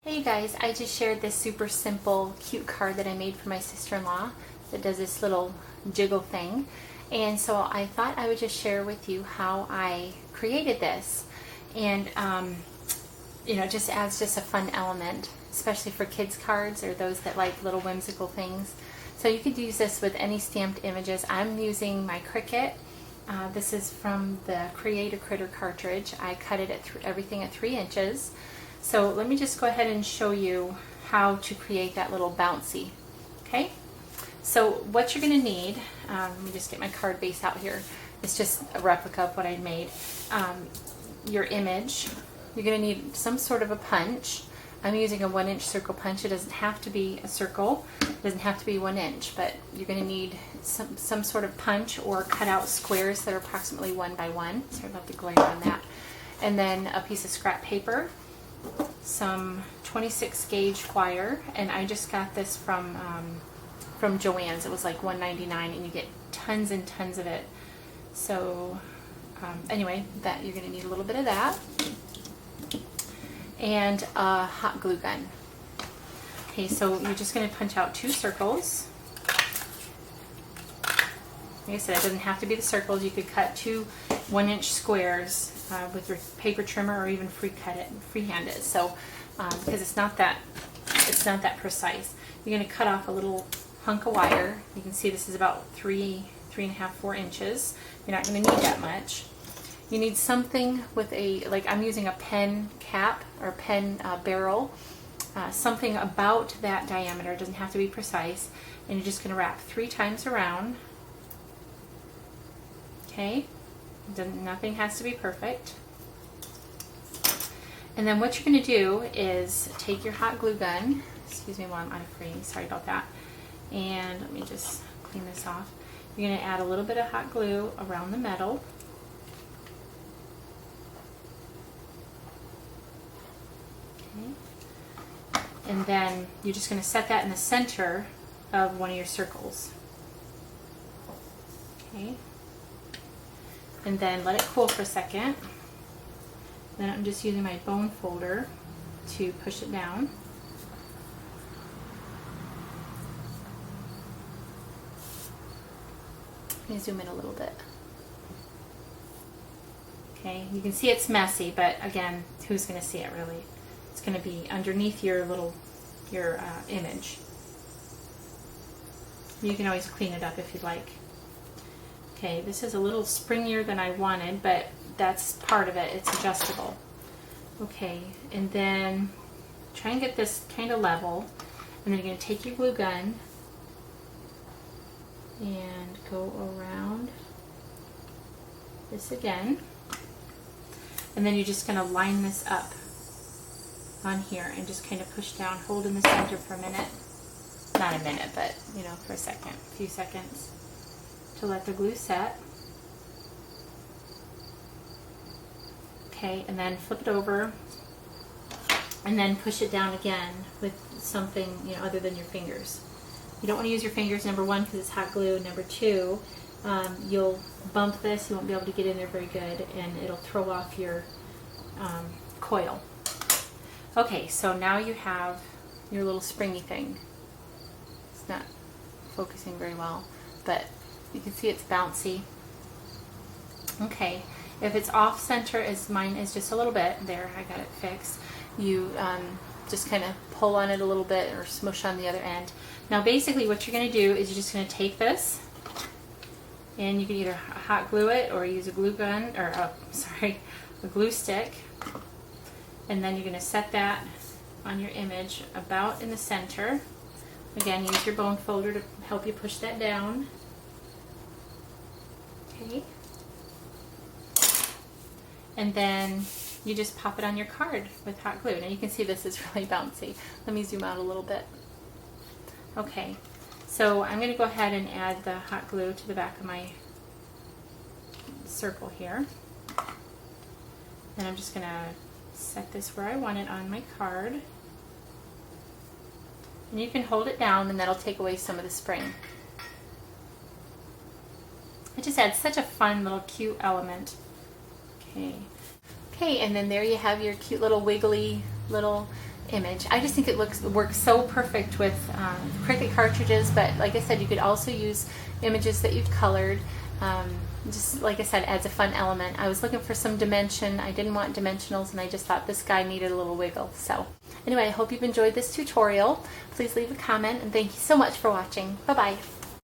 Hey you guys, I just shared this super simple, cute card that I made for my sister-in-law that does this little jiggle thing. And so I thought I would just share with you how I created this. And, just adds just a fun element, especially for kids cards or those that like little whimsical things. So you could use this with any stamped images. I'm using my Cricut. This is from the Create a Critter cartridge. I cut it at everything at 3 inches. So let me just go ahead and show you how to create that little bouncy. Okay, so what you're going to need, let me just get my card base out here. It's just a replica of what I made. Your image, you're going to need some sort of a punch. I'm using a 1-inch circle punch. It doesn't have to be a circle, it doesn't have to be 1 inch, but you're going to need some sort of punch or cut out squares that are approximately 1 by 1. Sorry about the glare on that. And then a piece of scrap paper, some 26 gauge wire, and I just got this from Joann's. It was like $1.99 and you get tons and tons of it. So anyway, that you're going to need a little bit of that, and a hot glue gun. Okay, so you're just going to punch out 2 circles. Like I said, it doesn't have to be the circles. You could cut 2 1-inch squares with your paper trimmer, or even freehand it. So because it's not that precise. You're going to cut off a little hunk of wire. You can see this is about 3.5, 4 inches. You're not going to need that much. You need something with I'm using a pen cap or pen barrel, something about that diameter. It doesn't have to be precise. And you're just going to wrap 3 times around. Okay, nothing has to be perfect. And then what you're going to do is take your hot glue gun, excuse me while I'm out of frame, sorry about that, and let me just clean this off. You're going to add a little bit of hot glue around the metal. Okay. And then you're just going to set that in the center of one of your circles. Okay. And then let it cool for a second. Then I'm just using my bone folder to push it down. Let me zoom in a little bit. Okay, you can see it's messy, but again, who's going to see it really? It's going to be underneath your image. You can always clean it up if you'd like. Okay, this is a little springier than I wanted, but that's part of it. It's adjustable. Okay, and then try and get this kind of level. And then you're going to take your glue gun and go around this again. And then you're just going to line this up on here and just kind of push down, hold in the center for a minute. Not a minute, but for a second, a few seconds, to let the glue set. Okay, and then flip it over and then push it down again with something other than your fingers. You don't want to use your fingers, number 1, because it's hot glue. Number 2, you'll bump this, you won't be able to get in there very good, and it'll throw off your coil. Okay, so now you have your little springy thing. It's not focusing very well, but you can see it's bouncy. Okay, if it's off center, as mine is just a little bit, there, I got it fixed, you just kind of pull on it a little bit or smush on the other end. Now basically what you're going to do is you're just going to take this, and you can either hot glue it or use a glue gun, or a glue stick, and then you're going to set that on your image about in the center. Again, use your bone folder to help you push that down. Okay. And then you just pop it on your card with hot glue. Now you can see this is really bouncy. Let me zoom out a little bit. Okay, so I'm going to go ahead and add the hot glue to the back of my circle here. And I'm just going to set this where I want it on my card. And you can hold it down, and that'll take away some of the spring. It just adds such a fun little cute element. Okay. Okay, and then there you have your cute little wiggly little image. I just think it works so perfect with Cricut cartridges, but like I said, you could also use images that you've colored. Just like I said, adds a fun element. I was looking for some dimension. I didn't want dimensionals, and I just thought this guy needed a little wiggle. So anyway, I hope you've enjoyed this tutorial. Please leave a comment, and thank you so much for watching. Bye-bye.